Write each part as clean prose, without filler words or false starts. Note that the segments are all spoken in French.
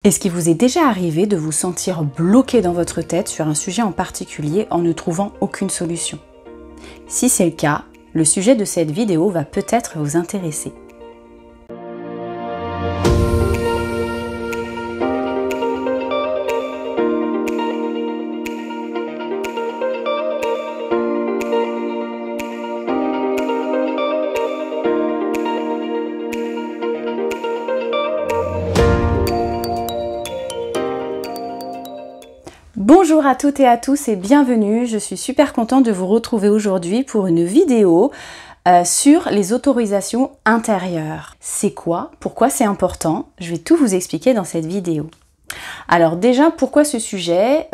Est-ce qu'il vous est déjà arrivé de vous sentir bloqué dans votre tête sur un sujet en particulier en ne trouvant aucune solution? Si c'est le cas, le sujet de cette vidéo va peut-être vous intéresser. Bonjour à toutes et à tous et bienvenue, je suis super contente de vous retrouver aujourd'hui pour une vidéo sur les autorisations intérieures. C'est quoi? Pourquoi c'est important? Je vais tout vous expliquer dans cette vidéo. Alors déjà, pourquoi ce sujet?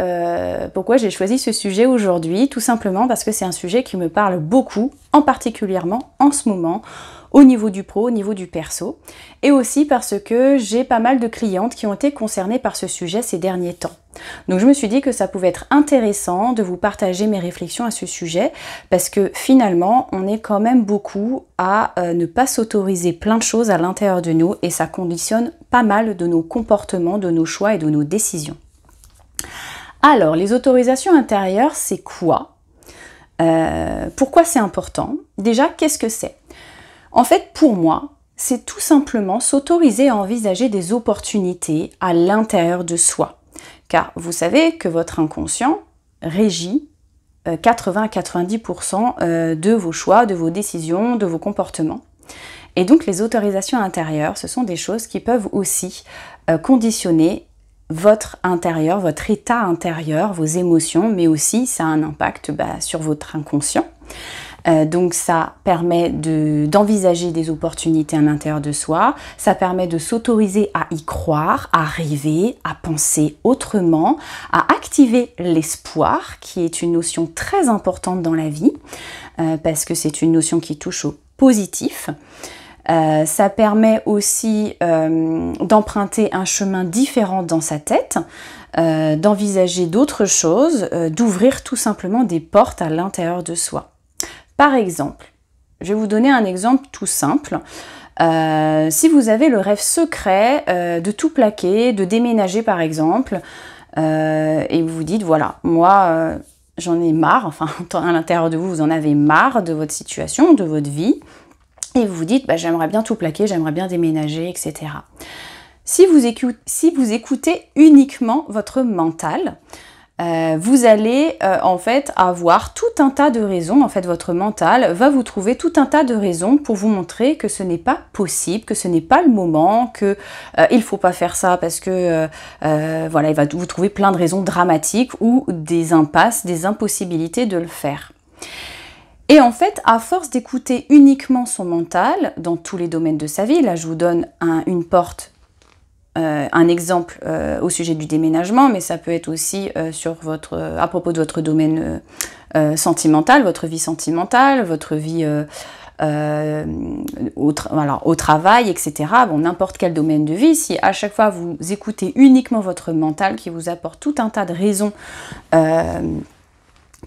Pourquoi j'ai choisi ce sujet aujourd'hui? Tout simplement parce que c'est un sujet qui me parle beaucoup, en particulièrement en ce moment, au niveau du pro, au niveau du perso, et aussi parce que j'ai pas mal de clientes qui ont été concernées par ce sujet ces derniers temps. Donc je me suis dit que ça pouvait être intéressant de vous partager mes réflexions à ce sujet, parce que finalement, on est quand même beaucoup à ne pas s'autoriser plein de choses à l'intérieur de nous, et ça conditionne pas mal de nos comportements, de nos choix et de nos décisions. Alors, les autorisations intérieures, c'est quoi? Pourquoi c'est important? Déjà, qu'est-ce que c'est? En fait, pour moi, c'est tout simplement s'autoriser à envisager des opportunités à l'intérieur de soi. Car vous savez que votre inconscient régit 80 à 90% de vos choix, de vos décisions, de vos comportements. Et donc les autorisations intérieures, ce sont des choses qui peuvent aussi conditionner votre intérieur, votre état intérieur, vos émotions, mais aussi ça a un impact sur votre inconscient. Donc ça permet d'envisager des opportunités à l'intérieur de soi, ça permet de s'autoriser à y croire, à rêver, à penser autrement, à activer l'espoir, qui est une notion très importante dans la vie, parce que c'est une notion qui touche au positif. Ça permet aussi d'emprunter un chemin différent dans sa tête, d'envisager d'autres choses, d'ouvrir tout simplement des portes à l'intérieur de soi. Par exemple, je vais vous donner un exemple tout simple. Si vous avez le rêve secret de tout plaquer, de déménager par exemple, et vous vous dites, voilà, moi j'en ai marre, enfin à l'intérieur de vous, vous en avez marre de votre situation, de votre vie, et vous vous dites, j'aimerais bien tout plaquer, j'aimerais bien déménager, etc. Si vous écoutez uniquement votre mental, vous allez en fait avoir tout un tas de raisons, en fait votre mental va vous trouver tout un tas de raisons pour vous montrer que ce n'est pas possible, que ce n'est pas le moment, que il faut pas faire ça parce que voilà, il va vous trouver plein de raisons dramatiques ou des impasses, des impossibilités de le faire. Et en fait, à force d'écouter uniquement son mental dans tous les domaines de sa vie, là je vous donne un exemple au sujet du déménagement, mais ça peut être aussi à propos de votre domaine sentimental, votre vie sentimentale, votre vie au travail, etc. Bon, n'importe quel domaine de vie, si à chaque fois vous écoutez uniquement votre mental qui vous apporte tout un tas de raisons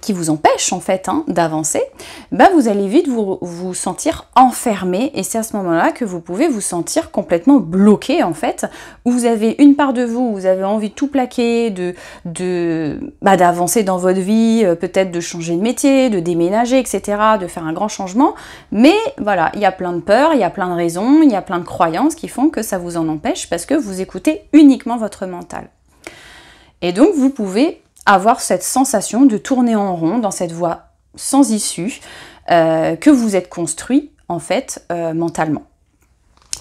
qui vous empêche en fait d'avancer, vous allez vite vous sentir enfermé, et c'est à ce moment-là que vous pouvez vous sentir complètement bloqué en fait, où vous avez une part de vous, où vous avez envie de tout plaquer, d'avancer dans votre vie, peut-être de changer de métier, de déménager, etc., de faire un grand changement, mais voilà, il y a plein de peurs, il y a plein de raisons, il y a plein de croyances qui font que ça vous en empêche parce que vous écoutez uniquement votre mental. Et donc vous pouvez avoir cette sensation de tourner en rond dans cette voie sans issue que vous êtes construit en fait mentalement.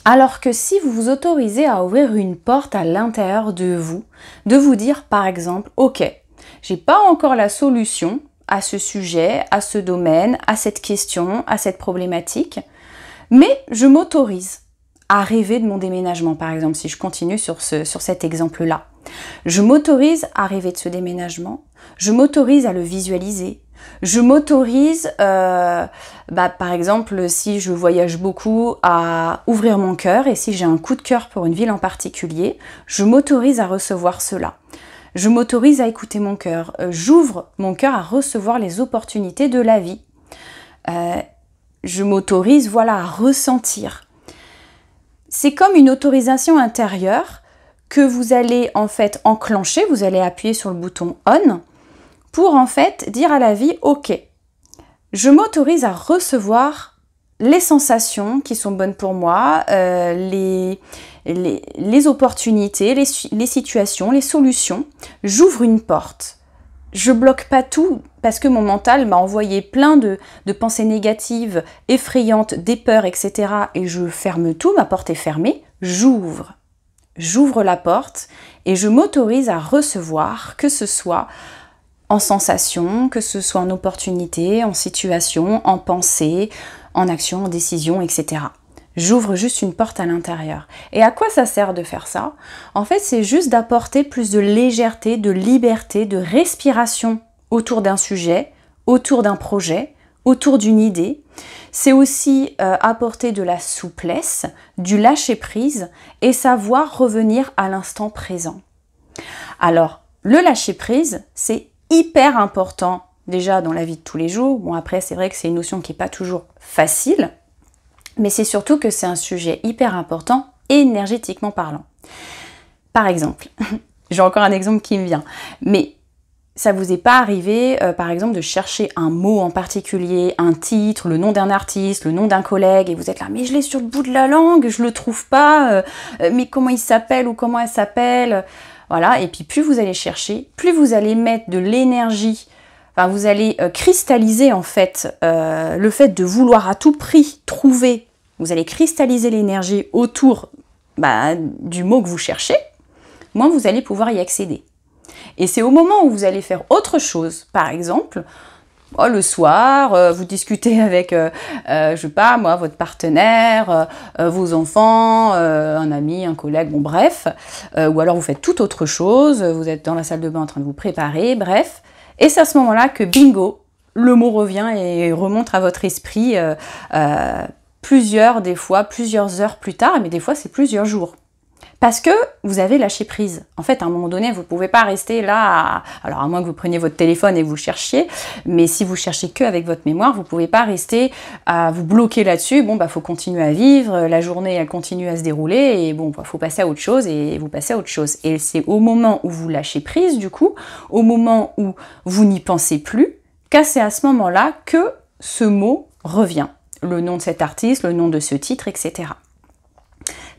Alors que si vous vous autorisez à ouvrir une porte à l'intérieur de vous dire par exemple, ok, j'ai pas encore la solution à ce sujet, à ce domaine, à cette question, à cette problématique, mais je m'autorise à rêver de mon déménagement par exemple, si je continue sur cet exemple-là. Je m'autorise à rêver de ce déménagement, je m'autorise à le visualiser, je m'autorise, par exemple, si je voyage beaucoup, à ouvrir mon cœur, et si j'ai un coup de cœur pour une ville en particulier, je m'autorise à recevoir cela. Je m'autorise à écouter mon cœur, j'ouvre mon cœur à recevoir les opportunités de la vie. Je m'autorise, voilà, à ressentir. C'est comme une autorisation intérieure que vous allez en fait enclencher, vous allez appuyer sur le bouton on pour en fait dire à la vie, ok, je m'autorise à recevoir les sensations qui sont bonnes pour moi, les opportunités, les situations, les solutions. J'ouvre une porte. Je bloque pas tout parce que mon mental m'a envoyé plein de pensées négatives, effrayantes, des peurs, etc. Et je ferme tout, ma porte est fermée. J'ouvre la porte et je m'autorise à recevoir, que ce soit en sensation, que ce soit en opportunité, en situation, en pensée, en action, en décision, etc. J'ouvre juste une porte à l'intérieur. Et à quoi ça sert de faire ça? En fait, c'est juste d'apporter plus de légèreté, de liberté, de respiration autour d'un sujet, autour d'un projet, autour d'une idée. C'est aussi apporter de la souplesse, du lâcher-prise et savoir revenir à l'instant présent. Alors, le lâcher-prise, c'est hyper important déjà dans la vie de tous les jours. Bon, après, c'est vrai que c'est une notion qui n'est pas toujours facile, mais c'est surtout que c'est un sujet hyper important énergétiquement parlant. Par exemple, j'ai encore un exemple qui me vient, mais ça vous est pas arrivé, par exemple, de chercher un mot en particulier, un titre, le nom d'un artiste, le nom d'un collègue, et vous êtes là, mais je l'ai sur le bout de la langue, je le trouve pas, mais comment il s'appelle ou comment elle s'appelle? Voilà, et puis plus vous allez chercher, plus vous allez mettre de l'énergie, enfin vous allez cristalliser en fait le fait de vouloir à tout prix trouver, vous allez cristalliser l'énergie autour du mot que vous cherchez, moins vous allez pouvoir y accéder. Et c'est au moment où vous allez faire autre chose, par exemple, le soir, vous discutez avec, je sais pas moi, votre partenaire, vos enfants, un ami, un collègue, bon bref, ou alors vous faites toute autre chose, vous êtes dans la salle de bain en train de vous préparer, bref, et c'est à ce moment-là que bingo, le mot revient et remonte à votre esprit des fois plusieurs heures plus tard, mais des fois c'est plusieurs jours. Parce que vous avez lâché prise. En fait, à un moment donné, vous ne pouvez pas rester là, alors à moins que vous preniez votre téléphone et que vous cherchiez, mais si vous cherchez que avec votre mémoire, vous ne pouvez pas rester à vous bloquer là-dessus. Bon, faut continuer à vivre, la journée, elle continue à se dérouler, et bon, faut passer à autre chose, et vous passez à autre chose. Et c'est au moment où vous lâchez prise, du coup, au moment où vous n'y pensez plus, qu'à c'est à ce moment-là que ce mot revient. Le nom de cet artiste, le nom de ce titre, etc.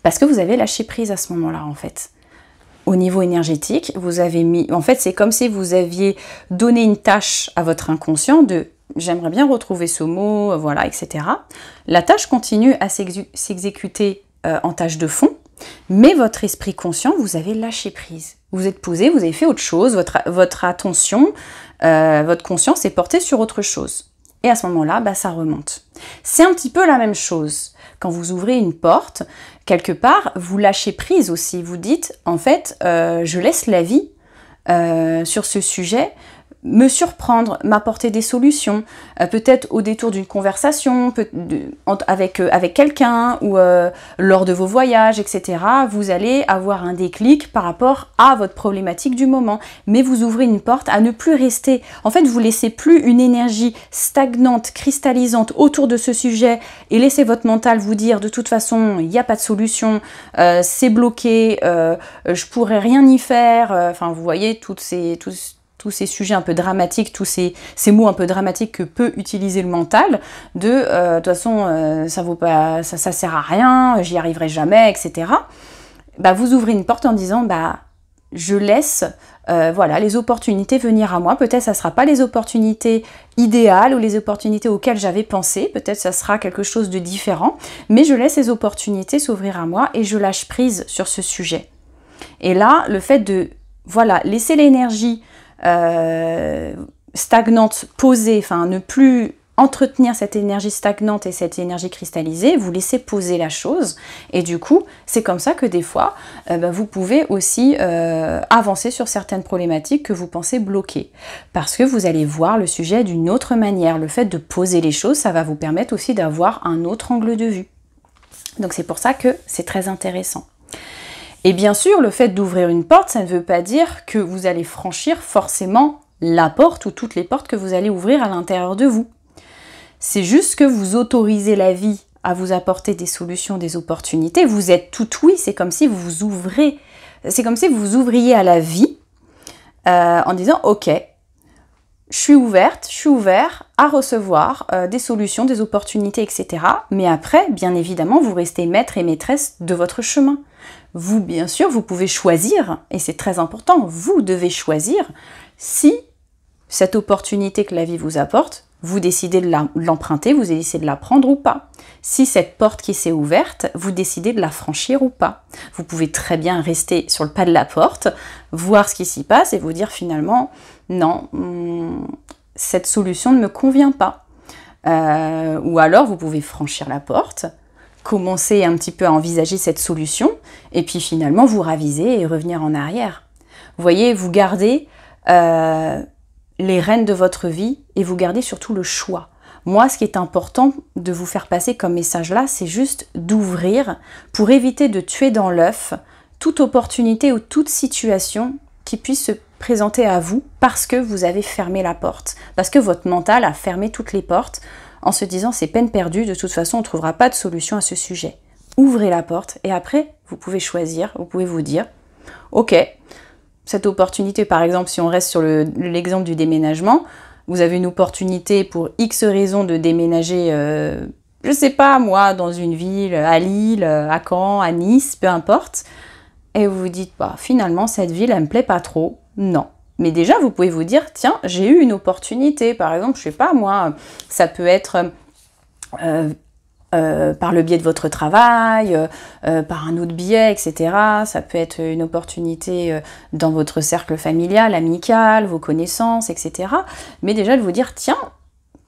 Parce que vous avez lâché prise à ce moment-là, en fait. Au niveau énergétique, vous avez mis... En fait, c'est comme si vous aviez donné une tâche à votre inconscient de « j'aimerais bien retrouver ce mot, voilà, etc. » La tâche continue à s'exécuter en tâche de fond, mais votre esprit conscient, vous avez lâché prise. Vous êtes posé, vous avez fait autre chose, votre attention, votre conscience est portée sur autre chose. Et à ce moment-là, ça remonte. C'est un petit peu la même chose. Quand vous ouvrez une porte, quelque part, vous lâchez prise aussi. Vous dites, en fait, je laisse la vie sur ce sujet me surprendre, m'apporter des solutions, peut-être au détour d'une conversation avec quelqu'un ou lors de vos voyages, etc. Vous allez avoir un déclic par rapport à votre problématique du moment. Mais vous ouvrez une porte à ne plus rester. En fait, vous laissez plus une énergie stagnante, cristallisante autour de ce sujet et laissez votre mental vous dire de toute façon, il n'y a pas de solution, c'est bloqué, je pourrais rien y faire. Enfin, vous voyez, tous ces sujets un peu dramatiques, tous ces mots un peu dramatiques que peut utiliser le mental, de toute façon, ça vaut pas, ça sert à rien, j'y arriverai jamais, etc. Vous ouvrez une porte en disant, je laisse les opportunités venir à moi. Peut-être ça ne sera pas les opportunités idéales ou les opportunités auxquelles j'avais pensé, peut-être ça sera quelque chose de différent, mais je laisse ces opportunités s'ouvrir à moi et je lâche prise sur ce sujet. Et là, le fait de laisser l'énergie stagnante, posée, enfin ne plus entretenir cette énergie stagnante et cette énergie cristallisée, vous laissez poser la chose et du coup c'est comme ça que des fois vous pouvez aussi avancer sur certaines problématiques que vous pensez bloquer parce que vous allez voir le sujet d'une autre manière. Le fait de poser les choses, ça va vous permettre aussi d'avoir un autre angle de vue. Donc c'est pour ça que c'est très intéressant. Et bien sûr, le fait d'ouvrir une porte, ça ne veut pas dire que vous allez franchir forcément la porte ou toutes les portes que vous allez ouvrir à l'intérieur de vous. C'est juste que vous autorisez la vie à vous apporter des solutions, des opportunités. Vous êtes tout oui, c'est comme si vous ouvrez C'est comme si vous ouvriez à la vie en disant « Ok, je suis ouverte, je suis ouvert à recevoir des solutions, des opportunités, etc. » Mais après, bien évidemment, vous restez maître et maîtresse de votre chemin. Vous, bien sûr, vous pouvez choisir, et c'est très important, vous devez choisir si cette opportunité que la vie vous apporte, vous décidez de l'emprunter, vous décidez de la prendre ou pas. Si cette porte qui s'est ouverte, vous décidez de la franchir ou pas. Vous pouvez très bien rester sur le pas de la porte, voir ce qui s'y passe et vous dire finalement, non, cette solution ne me convient pas. Ou alors vous pouvez franchir la porte, commencer un petit peu à envisager cette solution et puis finalement vous raviser et revenir en arrière. Vous voyez, vous gardez les rênes de votre vie et vous gardez surtout le choix. Moi, ce qui est important de vous faire passer comme message là, c'est juste d'ouvrir pour éviter de tuer dans l'œuf toute opportunité ou toute situation qui puisse se présenter à vous parce que vous avez fermé la porte, parce que votre mental a fermé toutes les portes en se disant c'est peine perdue, de toute façon on ne trouvera pas de solution à ce sujet. Ouvrez la porte et après vous pouvez choisir, vous pouvez vous dire ok, cette opportunité, par exemple, si on reste sur l'exemple du déménagement, vous avez une opportunité pour X raisons de déménager, je sais pas moi, dans une ville, à Lille, à Caen, à Nice, peu importe, et vous vous dites, bah, finalement, cette ville, elle me plaît pas trop. Non. Mais déjà, vous pouvez vous dire, tiens, j'ai eu une opportunité, par exemple, je sais pas moi, ça peut être par le biais de votre travail, par un autre biais, etc. Ça peut être une opportunité dans votre cercle familial, amical, vos connaissances, etc. Mais déjà de vous dire, tiens,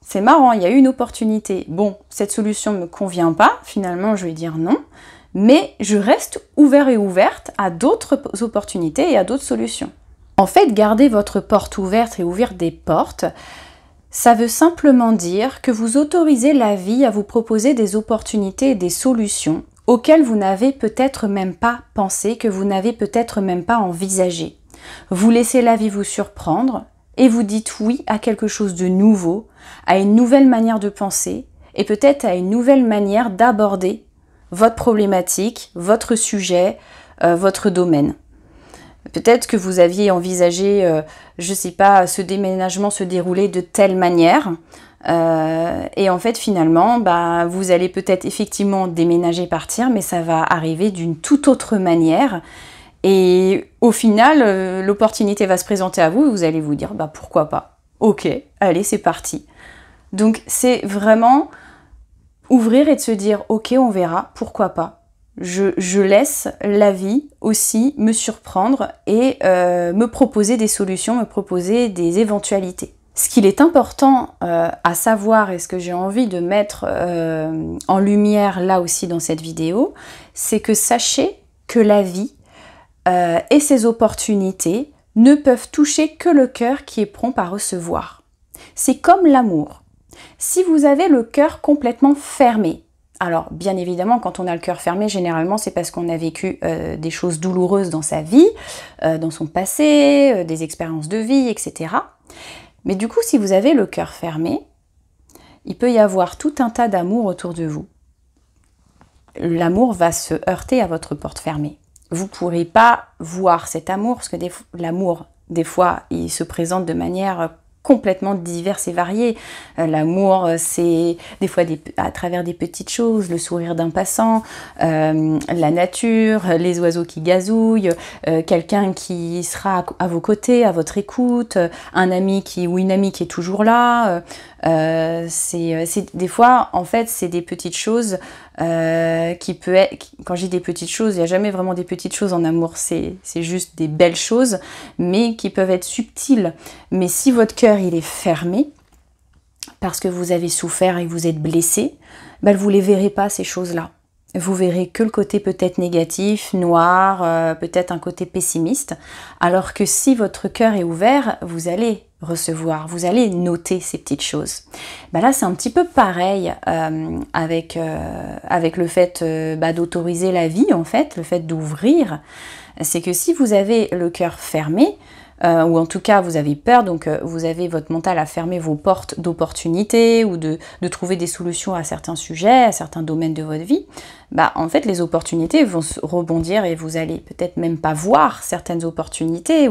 c'est marrant, il y a eu une opportunité. Bon, cette solution ne me convient pas, finalement je vais dire non, mais je reste ouvert et ouverte à d'autres opportunités et à d'autres solutions. En fait, garder votre porte ouverte et ouvrir des portes, ça veut simplement dire que vous autorisez la vie à vous proposer des opportunités et des solutions auxquelles vous n'avez peut-être même pas pensé, que vous n'avez peut-être même pas envisagé. Vous laissez la vie vous surprendre et vous dites oui à quelque chose de nouveau, à une nouvelle manière de penser et peut-être à une nouvelle manière d'aborder votre problématique, votre sujet, votre domaine. Peut-être que vous aviez envisagé, je sais pas, ce déménagement se dérouler de telle manière. Et en fait, finalement, bah, vous allez peut-être effectivement déménager, partir, mais ça va arriver d'une toute autre manière. Et au final, l'opportunité va se présenter à vous et vous allez vous dire, bah, pourquoi pas? Ok, allez, c'est parti. Donc, c'est vraiment ouvrir et de se dire, ok, on verra, pourquoi pas. Je laisse la vie aussi me surprendre et me proposer des solutions, me proposer des éventualités. Ce qu'il est important à savoir et ce que j'ai envie de mettre en lumière là aussi dans cette vidéo, c'est que sachez que la vie et ses opportunités ne peuvent toucher que le cœur qui est prompt à recevoir. C'est comme l'amour. Si vous avez le cœur complètement fermé, alors, bien évidemment, quand on a le cœur fermé, généralement, c'est parce qu'on a vécu des choses douloureuses dans sa vie, dans son passé, des expériences de vie, etc. Mais du coup, si vous avez le cœur fermé, il peut y avoir tout un tas d'amour autour de vous. L'amour va se heurter à votre porte fermée. Vous ne pourrez pas voir cet amour, parce que l'amour, des fois, il se présente de manière complètement diverses et variées. L'amour, c'est des fois à travers des petites choses, le sourire d'un passant, la nature, les oiseaux qui gazouillent, quelqu'un qui sera à vos côtés, à votre écoute, un ami ou une amie qui est toujours là. Des fois, en fait, c'est des petites choses qui peut être, quand je dis des petites choses, il n'y a jamais vraiment des petites choses en amour, c'est juste des belles choses, mais qui peuvent être subtiles. Mais si votre cœur il est fermé, parce que vous avez souffert et que vous êtes blessé, ben, vous ne les verrez pas ces choses-là. Vous verrez que le côté peut-être négatif, noir, peut-être un côté pessimiste, alors que si votre cœur est ouvert, vous allez recevoir, vous allez noter ces petites choses. Ben là, c'est un petit peu pareil avec le fait d'autoriser la vie, en fait, le fait d'ouvrir. C'est que si vous avez le cœur fermé, ou en tout cas vous avez peur, donc vous avez votre mental à fermer vos portes d'opportunités ou de trouver des solutions à certains sujets, à certains domaines de votre vie, bah en fait les opportunités vont se rebondir et vous allez peut-être même pas voir certaines opportunités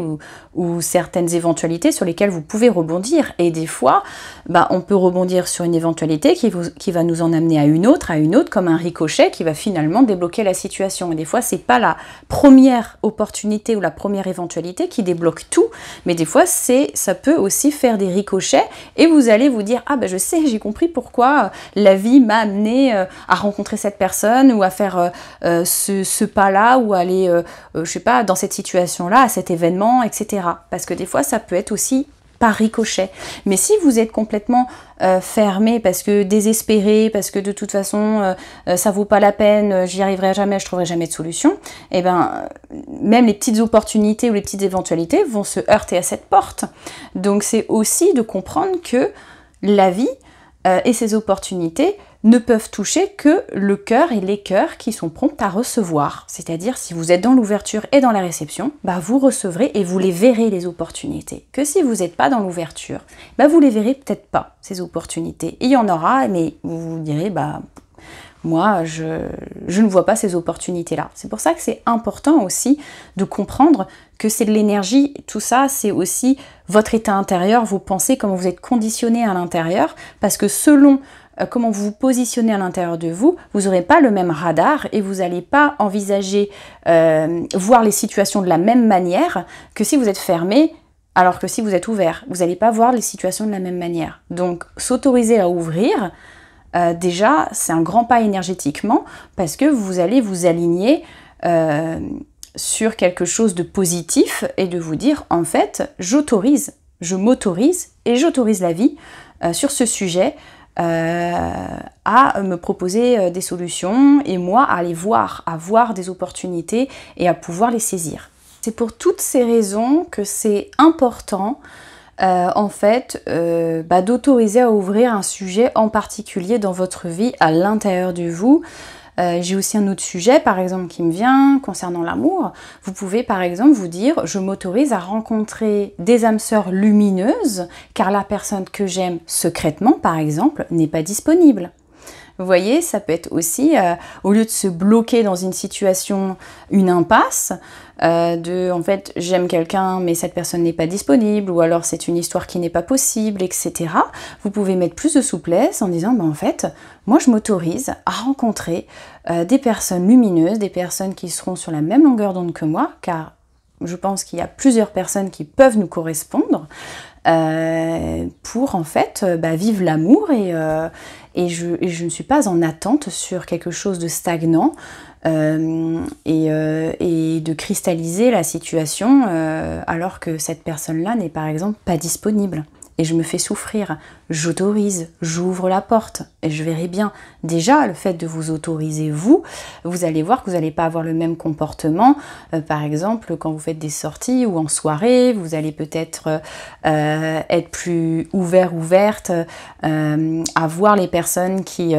ou certaines éventualités sur lesquelles vous pouvez rebondir. Et des fois, bah, on peut rebondir sur une éventualité qui va nous en amener à une autre, comme un ricochet qui va finalement débloquer la situation. Et des fois, c'est pas la première opportunité ou la première éventualité qui débloque tout, mais des fois, ça peut aussi faire des ricochets et vous allez vous dire « Ah ben je sais, j'ai compris pourquoi la vie m'a amené à rencontrer cette personne ou à faire ce pas-là ou aller, je sais pas, dans cette situation-là, à cet événement, etc. » Parce que des fois, ça peut être aussi par ricochet. Mais si vous êtes complètement fermé, parce que désespéré, parce que de toute façon ça vaut pas la peine, j'y arriverai jamais, je trouverai jamais de solution, et ben même les petites opportunités ou les petites éventualités vont se heurter à cette porte. Donc c'est aussi de comprendre que la vie et ses opportunités ne peuvent toucher que le cœur et les cœurs qui sont prompts à recevoir. C'est-à-dire, si vous êtes dans l'ouverture et dans la réception, bah vous recevrez et vous les verrez, les opportunités. Que si vous n'êtes pas dans l'ouverture, bah vous les verrez peut-être pas, ces opportunités. Et il y en aura, mais vous vous direz, bah moi, je ne vois pas ces opportunités-là. C'est pour ça que c'est important aussi de comprendre que c'est de l'énergie. Tout ça, c'est aussi votre état intérieur, vos pensées, comment vous êtes conditionné à l'intérieur. Parce que selon comment vous vous positionnez à l'intérieur de vous, vous n'aurez pas le même radar et vous n'allez pas envisager, voir les situations de la même manière que si vous êtes fermé, alors que si vous êtes ouvert. Vous n'allez pas voir les situations de la même manière. Donc, s'autoriser à ouvrir, déjà, c'est un grand pas énergétiquement parce que vous allez vous aligner sur quelque chose de positif et de vous dire, en fait, j'autorise, je m'autorise et j'autorise la vie sur ce sujet à me proposer des solutions et moi à les voir, à voir des opportunités et à pouvoir les saisir. C'est pour toutes ces raisons que c'est important en fait d'autoriser à ouvrir un sujet en particulier dans votre vie à l'intérieur de vous. J'ai aussi un autre sujet, par exemple, qui me vient concernant l'amour. Vous pouvez, par exemple, vous dire « Je m'autorise à rencontrer des âmes sœurs lumineuses, car la personne que j'aime secrètement, par exemple, n'est pas disponible. » Vous voyez, ça peut être aussi, au lieu de se bloquer dans une situation, une impasse, en fait, j'aime quelqu'un, mais cette personne n'est pas disponible, ou alors c'est une histoire qui n'est pas possible, etc. Vous pouvez mettre plus de souplesse en disant, en fait, moi je m'autorise à rencontrer des personnes lumineuses, des personnes qui seront sur la même longueur d'onde que moi, car je pense qu'il y a plusieurs personnes qui peuvent nous correspondre, pour en fait vivre l'amour et je ne suis pas en attente sur quelque chose de stagnant et de cristalliser la situation alors que cette personne-là n'est par exemple pas disponible. Et je me fais souffrir, j'autorise, j'ouvre la porte et je verrai bien. Déjà, le fait de vous autoriser vous allez voir que vous n'allez pas avoir le même comportement. Par exemple, quand vous faites des sorties ou en soirée, vous allez peut-être être plus ouverte à voir les personnes qui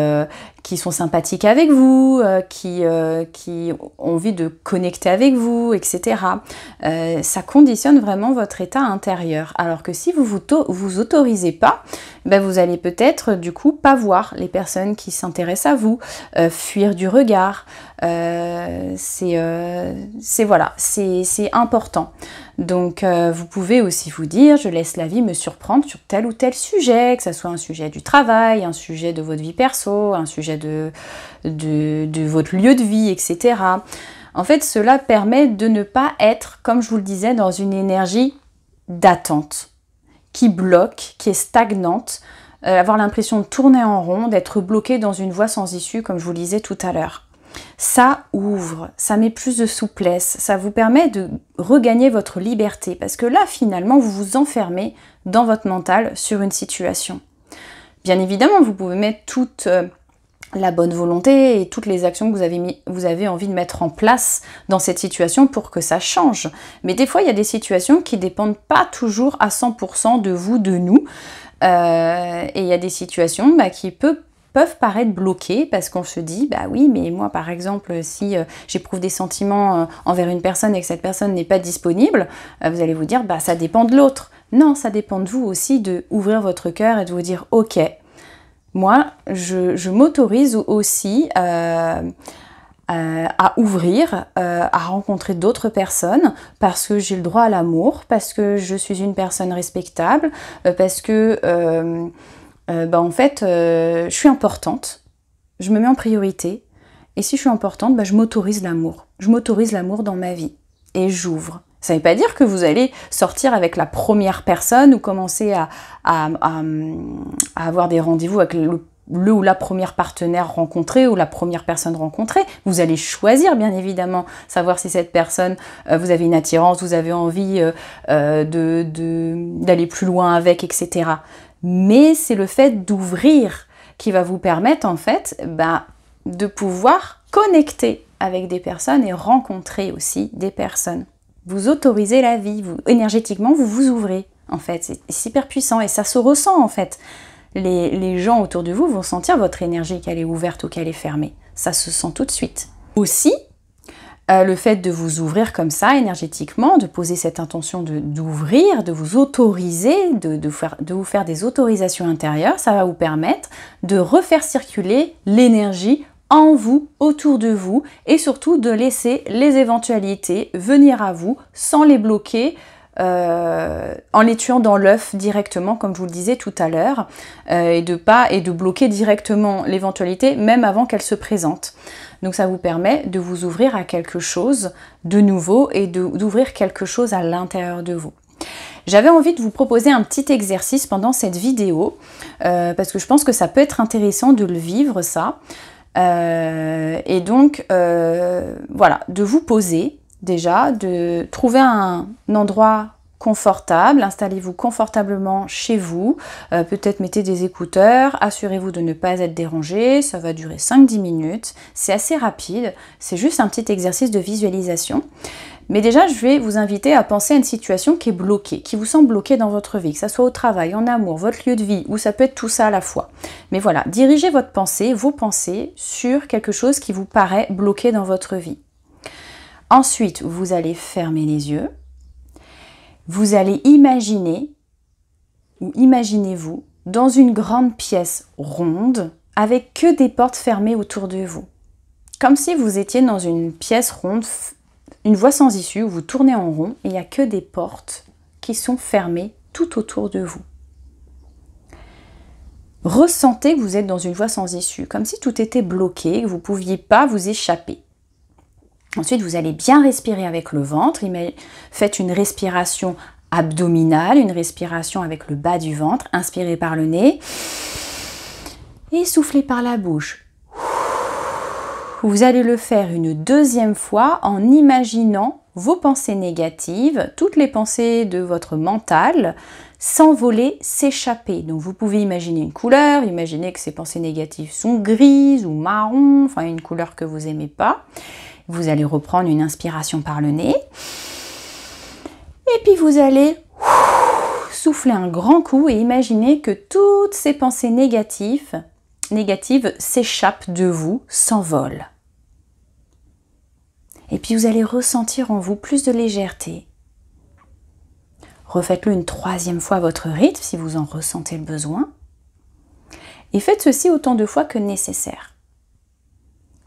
sont sympathiques avec vous, qui ont envie de connecter avec vous, etc. Ça conditionne vraiment votre état intérieur. Alors que si vous vous autorisez pas, vous allez peut-être du coup pas voir les personnes qui s'intéressent à vous, fuir du regard. C'est important. Donc vous pouvez aussi vous dire, je laisse la vie me surprendre sur tel ou tel sujet, que ce soit un sujet du travail, un sujet de votre vie perso, un sujet de votre lieu de vie, etc. En fait, cela permet de ne pas être, comme je vous le disais, dans une énergie d'attente, qui bloque, qui est stagnante, avoir l'impression de tourner en rond, d'être bloqué dans une voie sans issue, comme je vous le disais tout à l'heure. Ça ouvre, ça met plus de souplesse, ça vous permet de regagner votre liberté, parce que là, finalement, vous vous enfermez dans votre mental sur une situation. Bien évidemment, vous pouvez mettre toute la bonne volonté et toutes les actions que vous avez envie de mettre en place dans cette situation pour que ça change. Mais des fois, il y a des situations qui ne dépendent pas toujours à 100% de vous, de nous. Et il y a des situations qui peuvent paraître bloquées parce qu'on se dit, oui, mais moi, par exemple, si j'éprouve des sentiments envers une personne et que cette personne n'est pas disponible, vous allez vous dire, ça dépend de l'autre. Non, ça dépend de vous aussi de ouvrir votre cœur et de vous dire, ok, moi, je m'autorise aussi à ouvrir, à rencontrer d'autres personnes, parce que j'ai le droit à l'amour, parce que je suis une personne respectable, parce que en fait, je suis importante, je me mets en priorité, et si je suis importante, je m'autorise l'amour. Je m'autorise l'amour dans ma vie, et j'ouvre. Ça ne veut pas dire que vous allez sortir avec la première personne ou commencer à avoir des rendez-vous avec le ou la première partenaire rencontrée ou la première personne rencontrée. Vous allez choisir, bien évidemment, savoir si cette personne, vous avez une attirance, vous avez envie d'aller plus loin avec, etc. Mais c'est le fait d'ouvrir qui va vous permettre, en fait, de pouvoir connecter avec des personnes et rencontrer aussi des personnes. Vous autorisez la vie, énergétiquement, vous vous ouvrez, en fait. C'est super puissant et ça se ressent, en fait. Les gens autour de vous vont sentir votre énergie, qu'elle est ouverte ou qu'elle est fermée. Ça se sent tout de suite. Aussi, le fait de vous ouvrir comme ça, énergétiquement, de poser cette intention d'ouvrir, de vous autoriser, de vous faire des autorisations intérieures, ça va vous permettre de refaire circuler l'énergie en vous, autour de vous, et surtout de laisser les éventualités venir à vous sans les bloquer, en les tuant dans l'œuf directement, comme je vous le disais tout à l'heure, et de bloquer directement l'éventualité même avant qu'elle se présente. Donc ça vous permet de vous ouvrir à quelque chose de nouveau et d'ouvrir quelque chose à l'intérieur de vous. J'avais envie de vous proposer un petit exercice pendant cette vidéo, parce que je pense que ça peut être intéressant de le vivre, ça. Et donc, voilà, de vous poser déjà, de trouver un endroit confortable, installez-vous confortablement chez vous, peut-être mettez des écouteurs, assurez-vous de ne pas être dérangé, ça va durer 5-10 minutes, c'est assez rapide, c'est juste un petit exercice de visualisation. Mais déjà, je vais vous inviter à penser à une situation qui est bloquée, qui vous semble bloquée dans votre vie, que ça soit au travail, en amour, votre lieu de vie, ou ça peut être tout ça à la fois. Mais voilà, dirigez votre pensée, vos pensées, sur quelque chose qui vous paraît bloqué dans votre vie. Ensuite, vous allez fermer les yeux. Vous allez imaginer, ou imaginez-vous, dans une grande pièce ronde, avec que des portes fermées autour de vous. Comme si vous étiez dans une pièce ronde, une voie sans issue, où vous tournez en rond, et il n'y a que des portes qui sont fermées tout autour de vous. Ressentez que vous êtes dans une voie sans issue, comme si tout était bloqué, que vous ne pouviez pas vous échapper. Ensuite, vous allez bien respirer avec le ventre. Faites une respiration abdominale, une respiration avec le bas du ventre. Inspirez par le nez et soufflez par la bouche. Vous allez le faire une deuxième fois en imaginant vos pensées négatives, toutes les pensées de votre mental, s'envoler, s'échapper. Donc vous pouvez imaginer une couleur, imaginez que ces pensées négatives sont grises ou marron, enfin une couleur que vous n'aimez pas. Vous allez reprendre une inspiration par le nez. Et puis vous allez souffler un grand coup et imaginer que toutes ces pensées négatives s'échappent de vous, s'envolent. Et puis vous allez ressentir en vous plus de légèreté. Refaites-le une troisième fois à votre rythme si vous en ressentez le besoin. Et faites ceci autant de fois que nécessaire,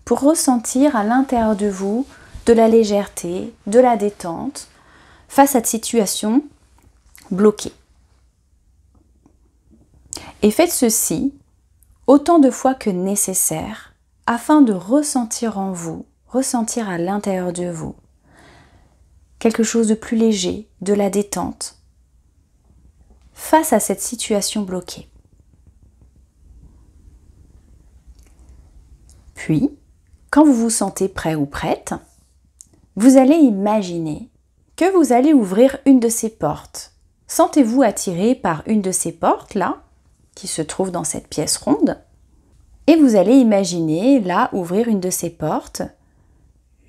pour ressentir à l'intérieur de vous de la légèreté, de la détente, face à cette situation bloquée. Et faites ceci autant de fois que nécessaire, afin de ressentir en vous, ressentir à l'intérieur de vous, quelque chose de plus léger, de la détente, face à cette situation bloquée. Puis, quand vous vous sentez prêt ou prête, vous allez imaginer que vous allez ouvrir une de ces portes. Sentez-vous attiré par une de ces portes-là, qui se trouve dans cette pièce ronde, et vous allez imaginer, là, ouvrir une de ces portes.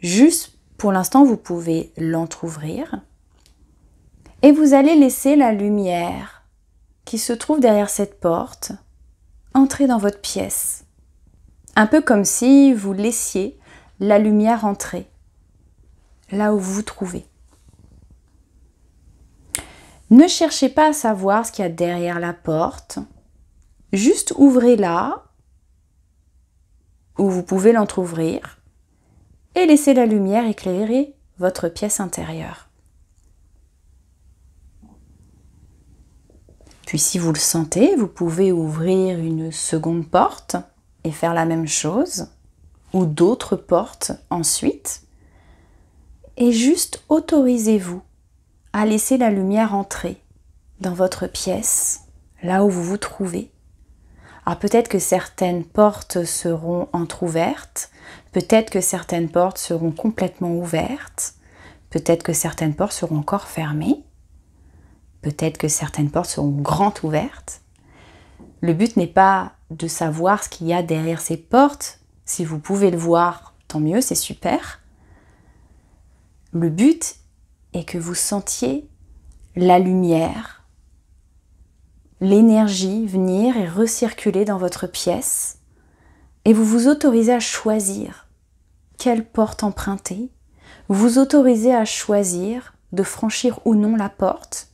Juste, pour l'instant, vous pouvez l'entrouvrir, et vous allez laisser la lumière qui se trouve derrière cette porte entrer dans votre pièce. Un peu comme si vous laissiez la lumière entrer, là où vous vous trouvez. Ne cherchez pas à savoir ce qu'il y a derrière la porte, juste ouvrez-la, ou vous pouvez l'entrouvrir, et laissez la lumière éclairer votre pièce intérieure. Puis si vous le sentez, vous pouvez ouvrir une seconde porte et faire la même chose, ou d'autres portes ensuite. Et juste autorisez-vous à laisser la lumière entrer dans votre pièce, là où vous vous trouvez. Alors peut-être que certaines portes seront entr'ouvertes, peut-être que certaines portes seront complètement ouvertes, peut-être que certaines portes seront encore fermées, peut-être que certaines portes seront grandes ouvertes. Le but n'est pas de savoir ce qu'il y a derrière ces portes. Si vous pouvez le voir, tant mieux, c'est super. Le but est que vous sentiez la lumière, l'énergie venir et recirculer dans votre pièce, et vous vous autorisez à choisir quelle porte emprunter. Vous vous autorisez à choisir de franchir ou non la porte,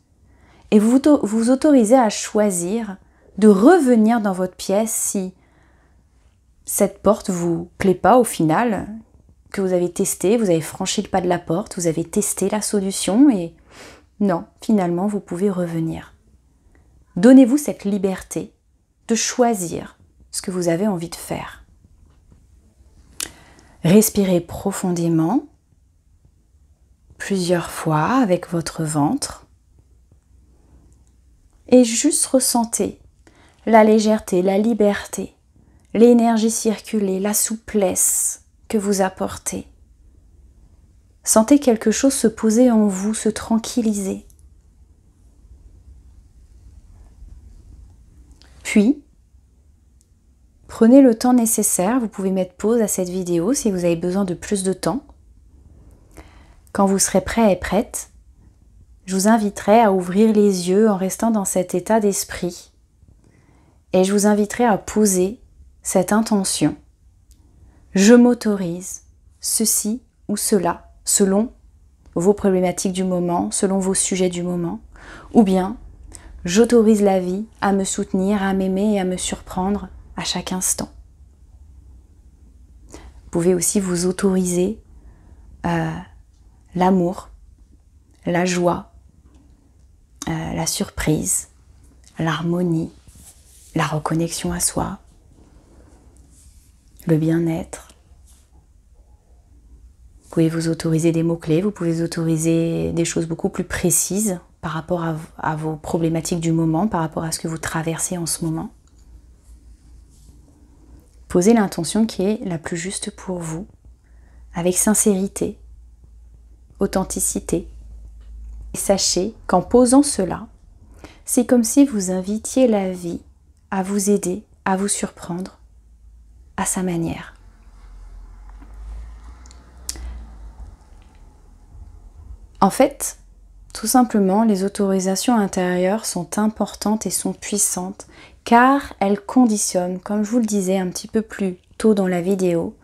et vous vous autorisez à choisir de revenir dans votre pièce si cette porte vous plaît pas au final, que vous avez testé, vous avez franchi le pas de la porte, vous avez testé la solution et non, finalement vous pouvez revenir. Donnez-vous cette liberté de choisir ce que vous avez envie de faire. Respirez profondément, plusieurs fois avec votre ventre et juste ressentez la légèreté, la liberté, l'énergie circulée, la souplesse que vous apportez. Sentez quelque chose se poser en vous, se tranquilliser. Puis, prenez le temps nécessaire. Vous pouvez mettre pause à cette vidéo si vous avez besoin de plus de temps. Quand vous serez prêt et prête, je vous inviterai à ouvrir les yeux en restant dans cet état d'esprit. Et je vous inviterai à poser cette intention. Je m'autorise ceci ou cela, selon vos problématiques du moment, selon vos sujets du moment, ou bien j'autorise la vie à me soutenir, à m'aimer et à me surprendre à chaque instant. Vous pouvez aussi vous autoriser l'amour, la joie, la surprise, l'harmonie, la reconnexion à soi, le bien-être. Vous pouvez vous autoriser des mots-clés, vous pouvez vous autoriser des choses beaucoup plus précises par rapport à vos problématiques du moment, par rapport à ce que vous traversez en ce moment. Posez l'intention qui est la plus juste pour vous, avec sincérité, authenticité. Et sachez qu'en posant cela, c'est comme si vous invitiez la vie à vous aider, à vous surprendre à sa manière. En fait, tout simplement, les autorisations intérieures sont importantes et sont puissantes car elles conditionnent, comme je vous le disais un petit peu plus tôt dans la vidéo,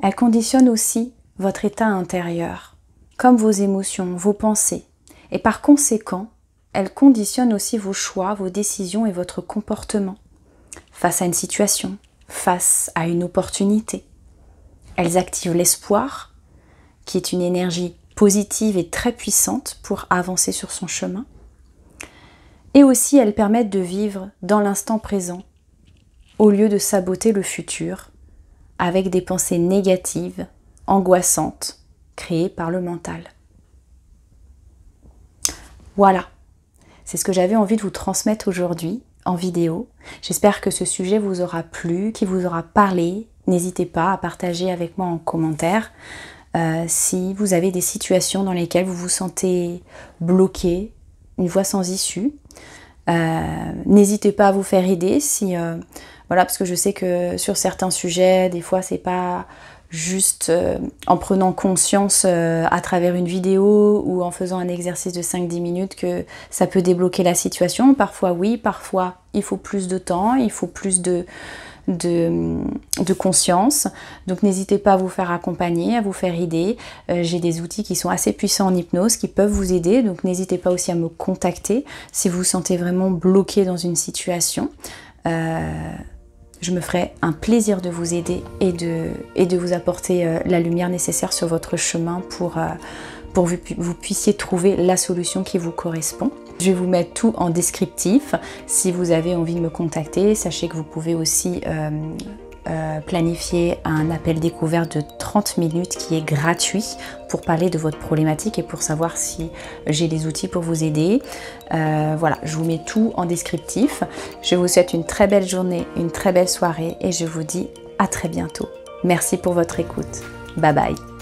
elles conditionnent aussi votre état intérieur, comme vos émotions, vos pensées. Et par conséquent, elles conditionnent aussi vos choix, vos décisions et votre comportement face à une situation, face à une opportunité. Elles activent l'espoir, qui est une énergie positive et très puissante pour avancer sur son chemin. Et aussi, elles permettent de vivre dans l'instant présent, au lieu de saboter le futur avec des pensées négatives, angoissantes, créées par le mental. Voilà, c'est ce que j'avais envie de vous transmettre aujourd'hui en vidéo. J'espère que ce sujet vous aura plu, qu'il vous aura parlé. N'hésitez pas à partager avec moi en commentaire si vous avez des situations dans lesquelles vous vous sentez bloqué, une voie sans issue. N'hésitez pas à vous faire aider si voilà, parce que je sais que sur certains sujets, des fois c'est pas juste en prenant conscience à travers une vidéo ou en faisant un exercice de 5-10 minutes que ça peut débloquer la situation. Parfois oui, parfois il faut plus de temps, il faut plus de conscience. Donc n'hésitez pas à vous faire accompagner, à vous faire aider. J'ai des outils qui sont assez puissants en hypnose qui peuvent vous aider. Donc n'hésitez pas aussi à me contacter si vous vous sentez vraiment bloqué dans une situation. Je me ferai un plaisir de vous aider et de vous apporter la lumière nécessaire sur votre chemin pour que vous puissiez trouver la solution qui vous correspond. Je vais vous mettre tout en descriptif. Si vous avez envie de me contacter, sachez que vous pouvez aussi planifier un appel découverte de 30 minutes qui est gratuit pour parler de votre problématique et pour savoir si j'ai les outils pour vous aider. Voilà, je vous mets tout en descriptif. Je vous souhaite une très belle journée, une très belle soirée et je vous dis à très bientôt. Merci pour votre écoute. Bye bye.